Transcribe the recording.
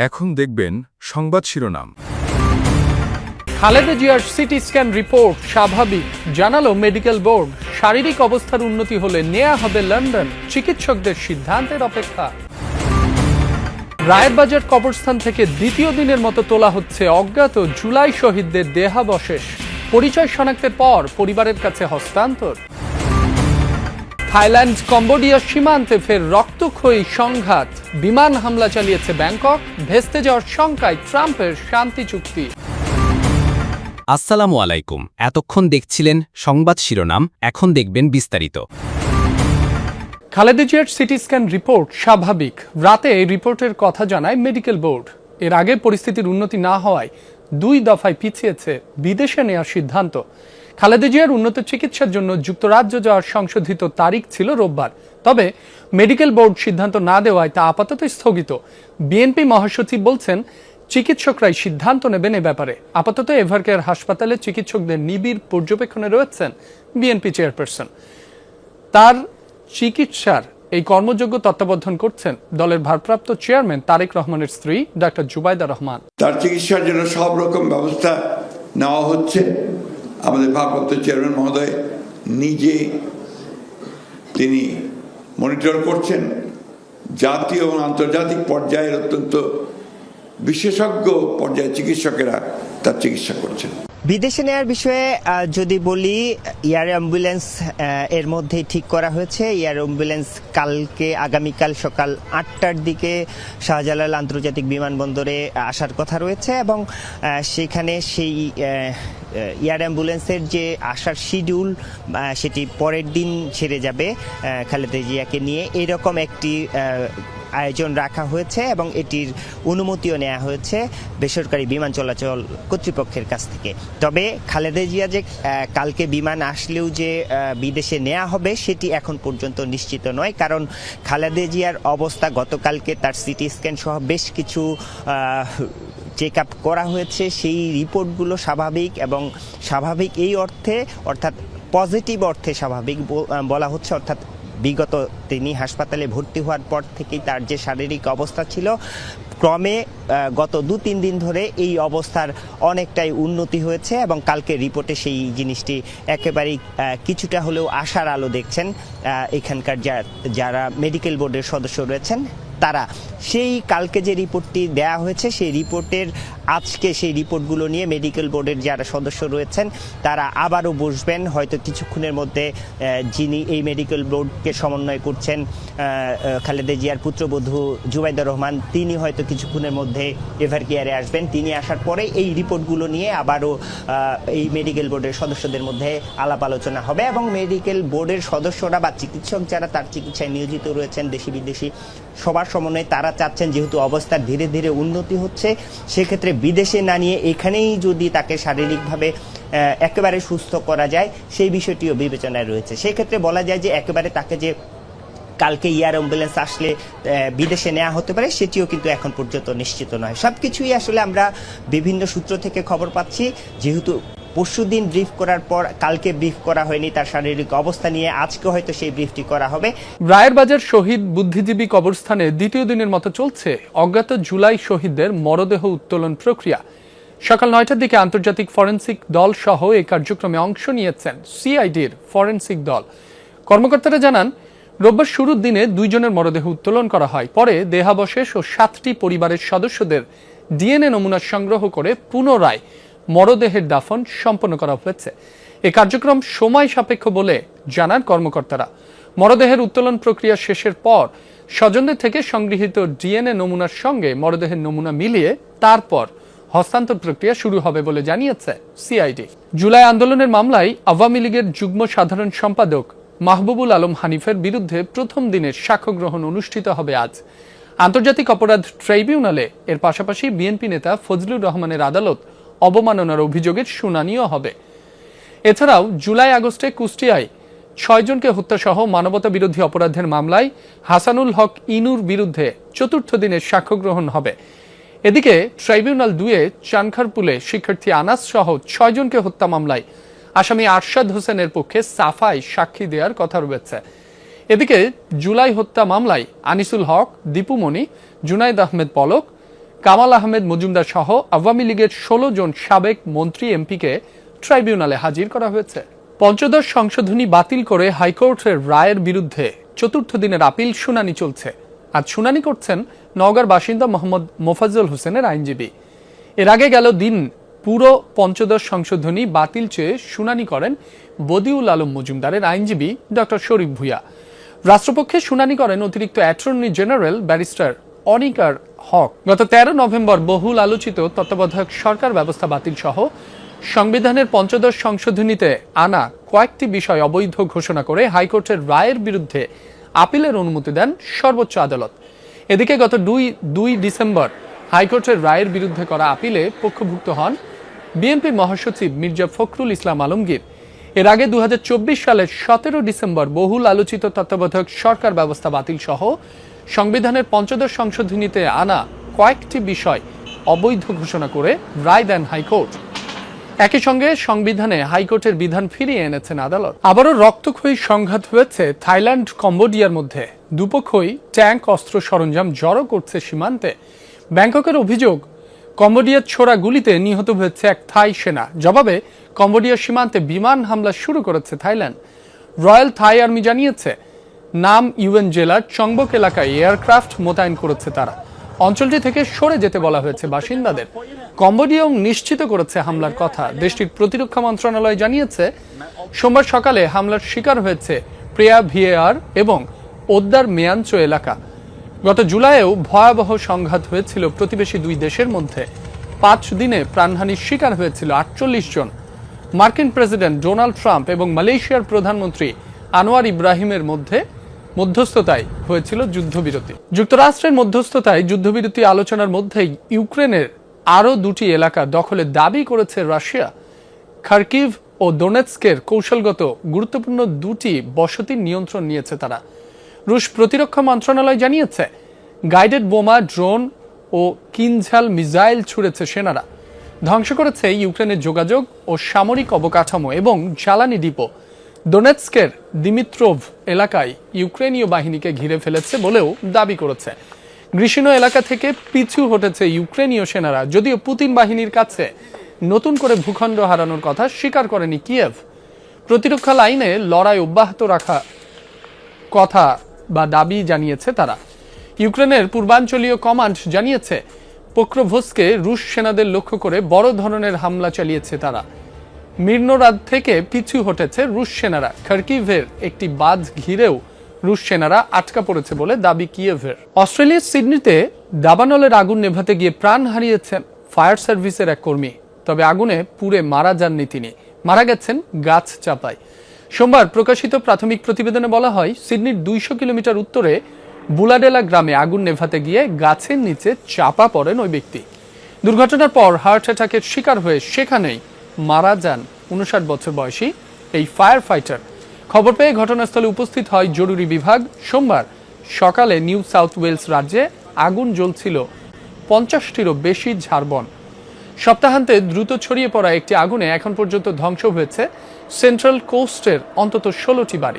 এখন দেখবেন সংবাদ শিরোনাম। খালেদা জিয়ার সিটি স্ক্যান রিপোর্ট স্বাভাবিক, জানালো মেডিকেল বোর্ড। শারীরিক অবস্থার উন্নতি হলে নেওয়া হবে লন্ডন, চিকিৎসকদের সিদ্ধান্তের অপেক্ষা। রায়েরবাজার কবরস্থান থেকে দ্বিতীয় দিনের মতো তোলা হচ্ছে অজ্ঞাত জুলাই শহীদদের দেহাবশেষ। পরিচয় শনাক্তের পর পরিবারের কাছে হস্তান্তর। থাইল্যান্ড কম্বোডিয়া সীমান্তে ফের রক্তক্ষয়ী সংঘাত, বিমান হামলা চালিয়েছে ব্যাংকক, ভেস্তে যাওয়ার শঙ্কায় ট্রাম্পের শান্তি চুক্তি। আসসালামু আলাইকুম। এতক্ষণ দেখছিলেন সংবাদ শিরোনাম, এখন দেখবেন বিস্তারিত। খালেদা জিয়ার সিটি স্ক্যান রিপোর্ট স্বাভাবিক, রাতে এই রিপোর্টের কথা জানায় মেডিকেল বোর্ড। এর আগে পরিস্থিতির উন্নতি না হওয়ায় 2 দফায় পিছিয়েছে বিদেশে নেওয়ার সিদ্ধান্ত। খালেদা জিয়ার উন্নত চিকিৎসার জন্য যুক্তরাজ্য যাওয়ার সংশোধিত তারিখ ছিল রোববার, তবে মেডিকেল বোর্ড সিদ্ধান্ত না দেওয়ায় তা আপাতত স্থগিত। বিএনপি মহাসচিব বলছেন চিকিৎসকরাই সিদ্ধান্ত নেবেন এ ব্যাপারে। আপাতত এভারকেয়ার হাসপাতালে চিকিৎসকদের নিবিড় পর্যবেক্ষণে রয়েছেন বিএনপি চেয়ারপারসন। তার চিকিৎসার এই কর্মযোগ্য তত্ত্বাবধান করছেন দলের ভারপ্রাপ্ত চেয়ারম্যান তারেক রহমানের স্ত্রী ডাক্তার জুবাইদা রহমান। তার চিকিৎসার জন্য সব রকম ব্যবস্থা নেওয়া হচ্ছে। আমাদের ভারপ্রাপ্ত চেয়ারম্যান মহোদয় নিজে তিনি মনিটর করছেন। জাতীয় এবং আন্তর্জাতিক পর্যায়ের অত্যন্ত বিশেষজ্ঞ পর্যায়ের চিকিৎসকেরা তার চিকিৎসা করছেন। বিদেশে নেওয়ার বিষয়ে যদি বলি, এয়ার অ্যাম্বুলেন্স এর মধ্যেই ঠিক করা হয়েছে। এয়ার অ্যাম্বুলেন্স কালকে আগামীকাল সকাল 8টার দিকে শাহজালাল আন্তর্জাতিক বিমানবন্দরে আসার কথা রয়েছে এবং সেখানে সেই এয়ার অ্যাম্বুলেন্সের যে আসার শিডিউল সেটি পরের দিন ছেড়ে যাবে খালেদা জিয়াকে নিয়ে, এরকম একটি আয়োজন রাখা হয়েছে এবং এটির অনুমতিও নেওয়া হয়েছে বেসরকারি বিমান চলাচল কর্তৃপক্ষের কাছ থেকে। তবে খালেদা জিয়া যে কালকে বিমান আসলেও যে বিদেশে নেওয়া হবে সেটি এখন পর্যন্ত নিশ্চিত নয়, কারণ খালেদা জিয়ার অবস্থা গতকালকে তার সিটি স্ক্যান সহ বেশ কিছু চেক আপ করা হয়েছে। সেই রিপোর্টগুলো স্বাভাবিক, এবং স্বাভাবিক এই অর্থে অর্থাৎ পজিটিভ অর্থে স্বাভাবিক বলা হচ্ছে, অর্থাৎ বিগত তিনি হাসপাতালে ভর্তি হওয়ার পর থেকেই তার যে শারীরিক অবস্থা ছিল ক্রমে গত 2-3 দিন ধরে এই অবস্থার অনেকটাই উন্নতি হয়েছে এবং কালকে রিপোর্টে সেই জিনিসটি একেবারেই কিছুটা হলেও আশার আলো দেখছেন এখানকার যারা মেডিকেল বোর্ডের সদস্য রয়েছেন তারা। সেই কালকে যে রিপোর্টটি দেয়া হয়েছে সেই রিপোর্টের আজকে সেই রিপোর্টগুলো নিয়ে মেডিকেল বোর্ডের যারা সদস্য রয়েছেন তারা আবারও বসবেন হয়তো কিছুক্ষণের মধ্যে। যিনি এই মেডিকেল বোর্ডকে সমন্বয় করছেন খালেদা জিয়ার পুত্রবধূ জুবাইদা রহমান, তিনি হয়তো কিছুক্ষণের মধ্যে এভারকেয়ারে আসবেন। তিনি আসার পরে এই রিপোর্টগুলো নিয়ে আবারও এই মেডিকেল বোর্ডের সদস্যদের মধ্যে আলাপ আলোচনা হবে এবং মেডিকেল বোর্ডের সদস্যরা বা চিকিৎসক যারা তার চিকিৎসায় নিয়োজিত রয়েছেন দেশি বিদেশি সবার সমন্বয়ে তারা চাচ্ছেন যেহেতু অবস্থার ধীরে ধীরে উন্নতি হচ্ছে, সেক্ষেত্রে বিদেশে না নিয়ে এখানেই যদি তাকে শারীরিকভাবে একেবারে সুস্থ করা যায় সেই বিষয়টিও বিবেচনায় রয়েছে। সেক্ষেত্রে বলা যায় যে একেবারে তাকে যে কালকে এয়ার অ্যাম্বুলেন্স আসলে বিদেশে নেওয়া হতে পারে সেটিও কিন্তু এখন পর্যন্ত নিশ্চিত নয়। সবকিছুই আসলে আমরা বিভিন্ন সূত্র থেকে খবর পাচ্ছি, যেহেতু পরশুদিন ব্রিফ করার পর কালকে ব্রিফ করা হয়নি তার শারীরিক অবস্থা নিয়ে, আজকে হয়তো সেই ব্রিফটি করা হবে। রায়েরবাজার শহীদ বুদ্ধিজীবী কবরস্থানে দ্বিতীয় দিনের মতো চলছে অজ্ঞাত জুলাই শহীদদের মরদেহ উত্তোলন প্রক্রিয়া। সকাল 9টার দিকে আন্তর্জাতিক ফরেনসিক দল সহ এই কার্যক্রমে অংশ নিয়েছেন সিআইডির ফরেনসিক দল। কর্মকর্তারা জানান রোববার শুরুর দিনে 2 জনের মরদেহ উত্তোলন করা হয়, পরে দেহাবশেষ ও 7টি পরিবারের সদস্যদের ডিএনএ নমুনা সংগ্রহ করে পুনরায় মরদেহের দাফন সম্পন্ন করা হয়েছে। এই কার্যক্রম সময় সাপেক্ষ বলে জানান কর্মকর্তারা। মরদেহের উত্তোলন প্রক্রিয়া শেষের পর স্বজনদের থেকে সংগৃহীত ডিএনএ নমুনার সঙ্গে মরদেহের নমুনা মিলিয়ে তারপর হস্তান্তর প্রক্রিয়া শুরু হবে বলে জানিয়েছে সিআইডি। জুলাই আন্দোলনের মামলায় আওয়ামী লীগের যুগ্ম সাধারণ সম্পাদক মাহবুবুল আলম হানিফের বিরুদ্ধে প্রথম দিনের সাক্ষ্য গ্রহণ অনুষ্ঠিত হবে আজ আন্তর্জাতিক অপরাধ ট্রাইব্যুনালে। এর পাশাপাশি বিএনপি নেতা ফজলুর রহমানের আদালত অবমাননার অভিযোগের শুনানিও হবে। এছাড়াও জুলাই আগস্টে কুষ্টিয়ায় 6 জনকে হত্যাসহ মানবতা বিরোধী অপরাধের মামলায় হাসানুল হক ইনুর বিরুদ্ধে 4র্থ দিনের সাক্ষ্য গ্রহণ হবে। এদিকে ট্রাইব্যুনাল 2-এ চানখারপুলে শিক্ষার্থী আনাস সহ 6 জনকে হত্যা মামলায় আসামি আরশাদ হোসেনের পক্ষে সাফাই সাক্ষী দেওয়ার কথা রয়েছে। এদিকে জুলাই হত্যা মামলায় আনিসুল হক, দীপুমণি, জুনাইদ আহমেদ পলক, কামাল আহমেদ মজুমদার সহ আওয়ামী লীগের ১৬ জন সাবেক মন্ত্রী এমপিকে ট্রাইব্যুনালে হাজির করা হয়েছে। পঞ্চদশ সংশোধনী বাতিল করে হাইকোর্টের রায়ের বিরুদ্ধে চতুর্থ দিনের আপিল শুনানি চলছে। আজ শুনানি করছেন নওগাঁর বাসিন্দা মোহাম্মদ মোফাজ্জল হোসেনের আইনজীবী। এর আগে গেল দিন পুরো পঞ্চদশ সংশোধনী বাতিল চেয়ে শুনানি করেন বদিউল আলম মজুমদারের আইনজীবী ডক্টর শরীফ ভূঁইয়া। রাষ্ট্রপক্ষে শুনানি করেন অতিরিক্ত অ্যাটর্নি জেনারেল ব্যারিস্টার অনিকার হক। গত ১৩ নভেম্বর বহুল আলোচিত তত্ত্বাবধায়ক সরকার ব্যবস্থা বাতিল সহ সংবিধানের পঞ্চদশ সংশোধনীতে আনা কয়েকটি বিষয় অবৈধ ঘোষণা করে হাইকোর্টের রায়ের বিরুদ্ধে আপিলের অনুমতি দেন সর্বোচ্চ আদালত। এদিকে গত ২ ডিসেম্বর হাইকোর্টের রায়ের বিরুদ্ধে করা আপিলে পক্ষভুক্ত হন বিএনপির মহাসচিব মির্জা ফখরুল ইসলাম আলমগীর। এর আগে ২০২৪ সালের ১৭ ডিসেম্বর বহুল আলোচিত তত্ত্বাবধায়ক সরকার ব্যবস্থা বাতিল সহ সংবিধানের পঞ্চদশ সংশোধনীতে আনা কয়েকটি বিষয় অবৈধ ঘোষণা করে রায় দেন হাইকোর্ট। একই সঙ্গে সংবিধানে হাইকোর্টের বিধান ফিরিয়ে এনেছেন আদালত। আবারও রক্তক্ষয়ী সংঘাত হয়েছে থাইল্যান্ড কম্বোডিয়ার মধ্যে। দুপক্ষই ট্যাঙ্ক অস্ত্র সরঞ্জাম জড়ো করছে সীমান্তে। ব্যাংককের অভিযোগ, কম্বোডিয়ার ছোড়া গুলিতে নিহত হয়েছে এক থাই সেনা। জবাবে কম্বোডিয়ার সীমান্তে বিমান হামলা শুরু করেছে থাইল্যান্ড। রয়্যাল থাই আর্মি জানিয়েছে নাম ইউএন জেলার চংবক এলাকায় এয়ারক্রাফট মোতায়েন করেছে তারা। অঞ্চলটি থেকে সরে যেতে বলা হয়েছে বাসিন্দাদের। কম্বোডিয়াও নিশ্চিত করেছে হামলার কথা। দেশটির প্রতিরক্ষা মন্ত্রণালয় জানিয়েছে সোমবার সকালে হামলার শিকার হয়েছে প্রেয়া ভিএআর এবং ওদ্দার মেয়াঞ্চো এলাকা। গত জুলাইয়েও ভয়াবহ সংঘাত হয়েছিল প্রতিবেশী দুই দেশের মধ্যে। ৫ দিনে প্রাণহানির শিকার হয়েছিল ৪৮ জন। মার্কিন প্রেসিডেন্ট ডোনাল্ড ট্রাম্প এবং মালয়েশিয়ার প্রধানমন্ত্রী আনোয়ার ইব্রাহিমের মধ্যস্থতায় হয়েছিল যুদ্ধবিরতি। যুক্তরাষ্ট্রের মধ্যস্থতায় যুদ্ধবিরতি আলোচনার মধ্যেই ইউক্রেনের আরও ২টি এলাকা দখলের দাবি করেছে রাশিয়া। খার্কিভ ও দোনেৎস্কের কৌশলগত গুরুত্বপূর্ণ ২টি বসতির নিয়ন্ত্রণ নিয়েছে তারা। রুশ প্রতিরক্ষা মন্ত্রণালয় জানিয়েছে গাইডেড বোমা, ড্রোন ও কিনঝাল মিসাইল ছুড়েছে সেনারা। ধ্বংস করেছে ইউক্রেনের যোগাযোগ ও সামরিক অবকাঠামো এবং জ্বালানি ডিপো। দোনেৎস্কের দিমিত্রোভ এলাকায় ইউক্রেনীয় বাহিনীকে ঘিরে ফেলেছে বলেও দাবি করেছে। গ্রিসিনো এলাকা থেকে পিছু হটেছে ইউক্রেনীয় সেনারা। যদিও পুতিন বাহিনীর কাছে নতুন করে ভূখণ্ড হারানোর কথা স্বীকার করেনি কিয়েভ। প্রতিরক্ষা লাইনে লড়াই অব্যাহত রাখা কথা বা দাবি জানিয়েছে তারা। ইউক্রেনের পূর্বাঞ্চলীয় কমান্ড জানিয়েছে পোক্রোভস্কে রুশ সেনাদের লক্ষ্য করে বড় ধরনের হামলা চালিয়েছে তারা। মির্নোরাদ থেকে পিছু হটেছে রুশ সেনারা। খার্কিভের একটি বাঁধ ঘিরেও রুশ সেনারা আটকা পড়েছে বলে দাবি কিয়েভের। অস্ট্রেলিয়ার সিডনিতে দাবানলের আগুন নেভাতে গিয়ে প্রাণ হারিয়েছেন ফায়ার সার্ভিসের এক কর্মী। তবে আগুনে পুড়ে মারা যাননি তিনি, মারা গেছেন গাছ চাপায়। সোমবার প্রকাশিত প্রাথমিক প্রতিবেদনে বলা হয় সিডনির ২০০ কিলোমিটার উত্তরে বুলাডেলা গ্রামে আগুন নেভাতে গিয়ে গাছের নিচে চাপা পড়েন ওই ব্যক্তি। দুর্ঘটনার পর হার্ট অ্যাটাকের শিকার হয়ে সেখানেই মারা যান ৫৯ বছর বয়সী এই ফায়ার ফাইটার। খবর পেয়ে ঘটনাস্থলে উপস্থিত হয় জরুরি বিভাগ। সোমবার সকালে নিউ সাউথ ওয়েলস রাজ্যে আগুন জ্বলছিল ৫০টিরও বেশি ঝাড়বন। সপ্তাহান্তে দ্রুত ছড়িয়ে পড়া একটি আগুনে এখন পর্যন্ত ধ্বংস হয়েছে সেন্ট্রাল কোস্টের অন্তত ১৬টি বাড়ি।